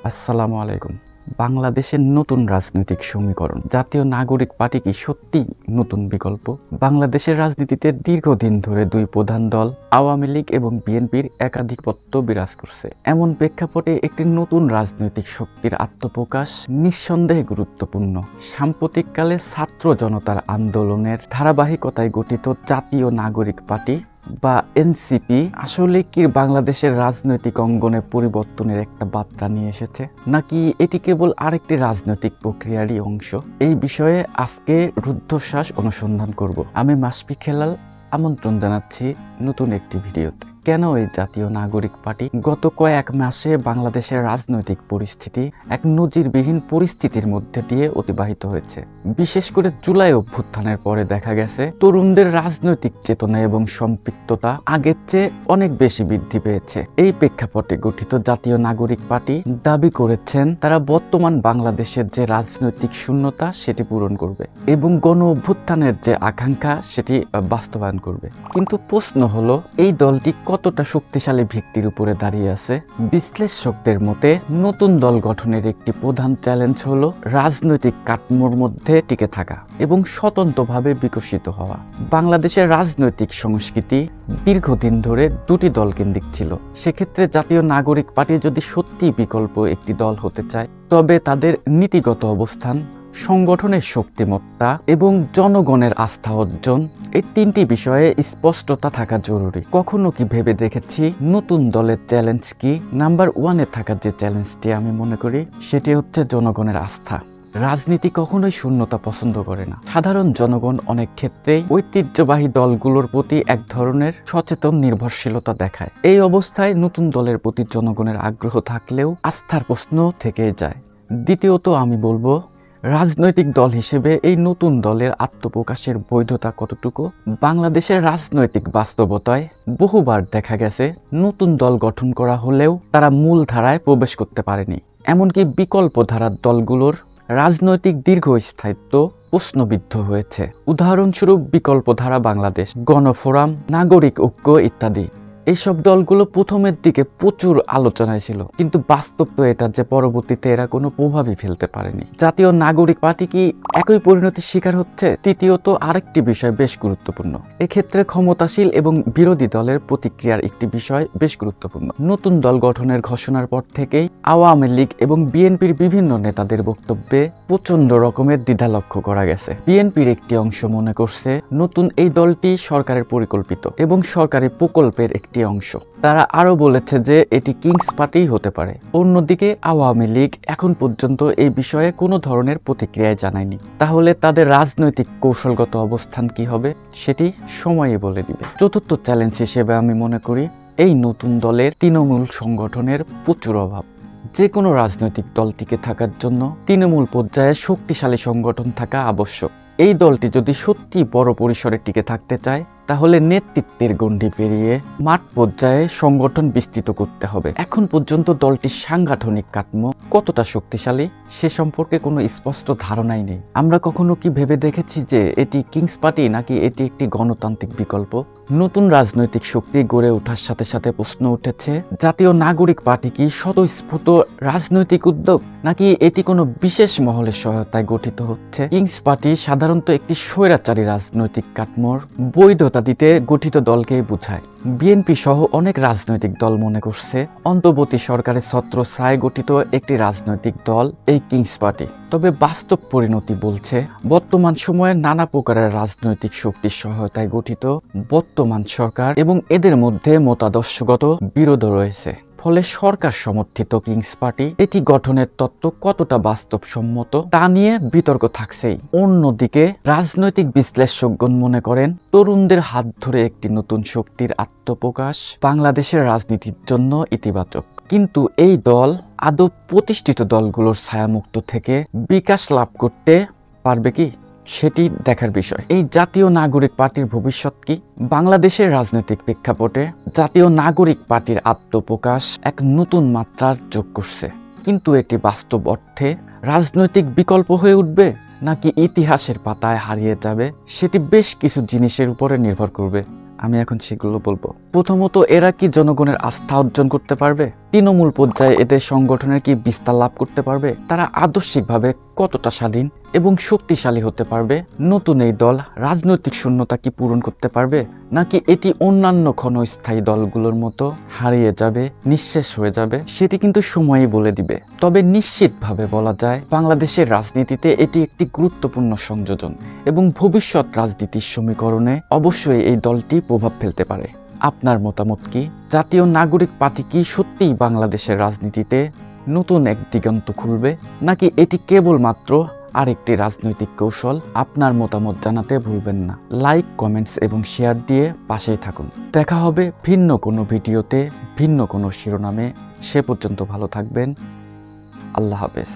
আসসালামু আলাইকুম। বাংলাদেশের নতুন রাজনৈতিক সমীকরণ। জাতীয় নাগরিক পার্টি কি সত্যিই নতুন বিকল্প? বাংলাদেশের রাজনীতিতে দীর্ঘদিন ধরে দুই প্রধান দল আওয়ামী লীগ এবং বিএনপির একাধিপত্য বিরাজ করছে। এমন প্রেক্ষাপটে একটি নতুন রাজনৈতিক শক্তির আত্মপ্রকাশ নিঃসন্দেহে গুরুত্বপূর্ণ। সাম্প্রতিককালে ছাত্র জনতার আন্দোলনের ধারাবাহিকতায় গঠিত জাতীয় নাগরিক পার্টি বা এনসিপি আসলে কি বাংলাদেশের রাজনৈতিক অঙ্গনে পরিবর্তনের একটা বার্তা নিয়ে এসেছে, নাকি এটি কেবল আরেকটি রাজনৈতিক প্রক্রিয়ারই অংশ? এই বিষয়ে আজকে রুদ্ধশ্বাস অনুসন্ধান করব। আমি মাশফিক হেলাল আমন্ত্রণ জানাচ্ছি নতুন একটি ভিডিওতে। কেন এই জাতীয় নাগরিক পার্টি? গত কয়েক মাসে বাংলাদেশের রাজনৈতিক পরিস্থিতি এক নজিরবিহীন পরিস্থিতির মধ্যে দিয়ে অতিবাহিত হয়েছে। বিশেষ করে জুলাই অভ্যুত্থানের পরে দেখা গেছে তরুণদের রাজনৈতিক চেতনা এবং সম্পৃক্ততা আগের চেয়ে অনেক বেশি বৃদ্ধি পেয়েছে। এই প্রেক্ষাপটে গঠিত জাতীয় নাগরিক পার্টি দাবি করেছেন তারা বর্তমান বাংলাদেশের যে রাজনৈতিক শূন্যতা সেটি পূরণ করবে এবং গণ অভ্যুত্থানের যে আকাঙ্ক্ষা সেটি বাস্তবায়ন করবে। কিন্তু প্রশ্ন হলো, এই দলটি কতটা শক্তিশালী ভিত্তির উপরে দাঁড়িয়ে আছে? বিশ্লেষকদের মতে নতুন দল গঠনের একটি প্রধান চ্যালেঞ্জ হলো রাজনৈতিক কাঠামোর মধ্যে টিকে থাকা এবং স্বতন্ত্রভাবে বিকশিত হওয়া। বাংলাদেশের রাজনৈতিক সংস্কৃতি দীর্ঘদিন ধরে দুটি দল কেন্দ্রিক ছিল। সেক্ষেত্রে জাতীয় নাগরিক পার্টি যদি সত্যি বিকল্প একটি দল হতে চায়, তবে তাদের নীতিগত অবস্থান, সংগঠনের শক্তিমত্তা এবং জনগণের আস্থা অর্জন, এই তিনটি বিষয়ে স্পষ্টতা থাকা জরুরি। কখনো কি ভেবে দেখেছি নতুন দলের চ্যালেঞ্জ কি? নাম্বার ওয়ানে থাকা যে চ্যালেঞ্জটি আমি মনে করি সেটি হচ্ছে জনগণের আস্থা। রাজনীতি কখনোই শূন্যতা পছন্দ করে না। সাধারণ জনগণ অনেক ক্ষেত্রেই ঐতিহ্যবাহী দলগুলোর প্রতি এক ধরনের সচেতন নির্ভরশীলতা দেখায়। এই অবস্থায় নতুন দলের প্রতি জনগণের আগ্রহ থাকলেও আস্থার প্রশ্ন থেকে যায়। দ্বিতীয়ত আমি বলবো, রাজনৈতিক দল হিসেবে এই নতুন দলের আত্মপ্রকাশের বৈধতা কতটুকু? বাংলাদেশের রাজনৈতিক বাস্তবতায় বহুবার দেখা গেছে নতুন দল গঠন করা হলেও তারা মূল ধারায় প্রবেশ করতে পারেনি। এমনকি বিকল্প ধারার দলগুলোর রাজনৈতিক দীর্ঘস্থায়িত্ব প্রশ্নবিদ্ধ হয়েছে। উদাহরণস্বরূপ বিকল্প ধারা বাংলাদেশ, গণফোরাম, নাগরিক ঐক্য ইত্যাদি। এইসব দলগুলো প্রথমের দিকে প্রচুর আলোচনায় ছিল, কিন্তু বাস্তব তো এটা যে পরবর্তীতে এরা কোনো প্রভাবই ফেলতে পারেনি। জাতীয় নাগরিক পার্টি কি একই পরিণতির শিকার হচ্ছে? তৃতীয়ত আরেকটি বিষয় বেশ গুরুত্বপূর্ণ। এক্ষেত্রে ক্ষমতাশীল এবং বিরোধী দলের প্রতিক্রিয়ার একটি বিষয় বেশ গুরুত্বপূর্ণ। নতুন দল গঠনের ঘোষণার পর থেকেই আওয়ামী লীগ এবং বিএনপির বিভিন্ন নেতাদের বক্তব্যে প্রচন্ড রকমের দ্বিধা লক্ষ্য করা গেছে। বিএনপির একটি অংশ মনে করছে নতুন এই দলটি সরকারের পরিকল্পিত এবং সরকারি প্রকল্পের একটি অংশ। তারা আরো বলেছে যে এটি কিংস পার্টি হতে পারে। অন্যদিকে আওয়ামী লীগ এখন পর্যন্ত এই বিষয়ে কোনো ধরনের প্রতিক্রিয়া জানায়নি। তাহলে তাদের রাজনৈতিক কৌশলগত অবস্থান কি হবে সেটি সময়ই বলে দিবে। চতুর্থ চ্যালেঞ্জ হিসেবে আমি মনে করি এই নতুন দলের তৃণমূল সংগঠনের প্রচুর অভাব। যে কোনো রাজনৈতিক দল টিকে থাকার জন্য তৃণমূল পর্যায়ে শক্তিশালী সংগঠন থাকা আবশ্যক। এই দলটি যদি সত্যি বড় পরিসরে টিকে থাকতে চায়, তাহলে নেতৃত্বের গণ্ডি পেরিয়ে মাঠ পর্যায়ে সংগঠন বিস্তৃত করতে হবে। এখন পর্যন্ত দলটির সাংগঠনিক কাঠামো কতটা শক্তিশালী সে সম্পর্কে কোনো স্পষ্ট ধারণাই নেই। আমরা কখনো কি ভেবে দেখেছি যে এটি কিংস পার্টি নাকি এটি একটি গণতান্ত্রিক বিকল্প? নতুন রাজনৈতিক শক্তি গড়ে ওঠার সাথে সাথে প্রশ্ন উঠেছে, জাতীয় নাগরিক পার্টি কি স্বতঃস্ফূর্ত রাজনৈতিক উদ্যোগ, নাকি এটি কোনো বিশেষ মহলের সহায়তায় গঠিত হচ্ছে? কিংস পার্টি সাধারণত একটি স্বৈরাচারী রাজনৈতিক কাঠামোর বৈধতা দিতে গঠিত দলকেই বোঝায়। বিএনপি সহ অনেক রাজনৈতিক দল মনে করছে অন্তর্বর্তী সরকারের ছত্রছায়ায় গঠিত একটি রাজনৈতিক দল এই কিংস পার্টি। তবে বাস্তব পরিণতি বলছে বর্তমান সময়ে নানা প্রকারের রাজনৈতিক শক্তির সহায়তায় গঠিত বর্তমান সরকার এবং এদের মধ্যে মতাদর্শগত বিরোধ রয়েছে। ফলে সরকার সমর্থিত কিংস পার্টি এটি গঠনের তত্ত্ব কতটা বাস্তবসম্মত তা নিয়ে বিতর্ক থাকছেই। অন্যদিকে রাজনৈতিক বিশ্লেষকগণ মনে করেন তরুণদের হাত ধরে একটি নতুন শক্তির আত্মপ্রকাশ বাংলাদেশের রাজনীতির জন্য ইতিবাচক। কিন্তু এই দল আদৌ প্রতিষ্ঠিত দলগুলোর ছায়ামুক্ত থেকে বিকাশ লাভ করতে পারবে কি সেটি দেখার বিষয়। এই জাতীয় নাগরিক পার্টির ভবিষ্যৎ কি? বাংলাদেশের রাজনৈতিক প্রেক্ষাপটে জাতীয় নাগরিক পার্টির আত্মপ্রকাশ এক নতুন মাত্রার যোগ করছে, কিন্তু এটি বাস্তব অর্থে রাজনৈতিক বিকল্প হয়ে উঠবে নাকি ইতিহাসের পাতায় হারিয়ে যাবে সেটি বেশ কিছু জিনিসের উপরে নির্ভর করবে। আমি এখন সেগুলো বলবো। প্রথমত, এরা কি জনগণের আস্থা অর্জন করতে পারবে? তৃণমূল পর্যায়ে এদের সংগঠনের কি বিস্তার লাভ করতে পারবে? তারা আদর্শিকভাবে কতটা স্বাধীন এবং শক্তিশালী হতে পারবে? নতুন এই দল রাজনৈতিক শূন্যতা কি পূরণ করতে পারবে, নাকি এটি অন্যান্য ক্ষণস্থায়ী দলগুলোর মতো হারিয়ে যাবে, নিঃশেষ হয়ে যাবে? সেটি কিন্তু সময়ই বলে দিবে। তবে নিশ্চিতভাবে বলা যায়, বাংলাদেশের রাজনীতিতে এটি একটি গুরুত্বপূর্ণ সংযোজন এবং ভবিষ্যৎ রাজনীতির সমীকরণে অবশ্যই এই দলটি প্রভাব ফেলতে পারে। আপনার মতামত কি? জাতীয় নাগরিক পার্টি কি সত্যিই বাংলাদেশের রাজনীতিতে নতুন এক দিগন্ত খুলবে, নাকি এটি কেবলমাত্র আরেকটি রাজনৈতিক কৌশল? আপনার মতামত জানাতে ভুলবেন না। লাইক, কমেন্টস এবং শেয়ার দিয়ে পাশেই থাকুন। দেখা হবে ভিন্ন কোনো ভিডিওতে, ভিন্ন কোনো শিরোনামে। সে পর্যন্ত ভালো থাকবেন। আল্লাহ হাফেজ।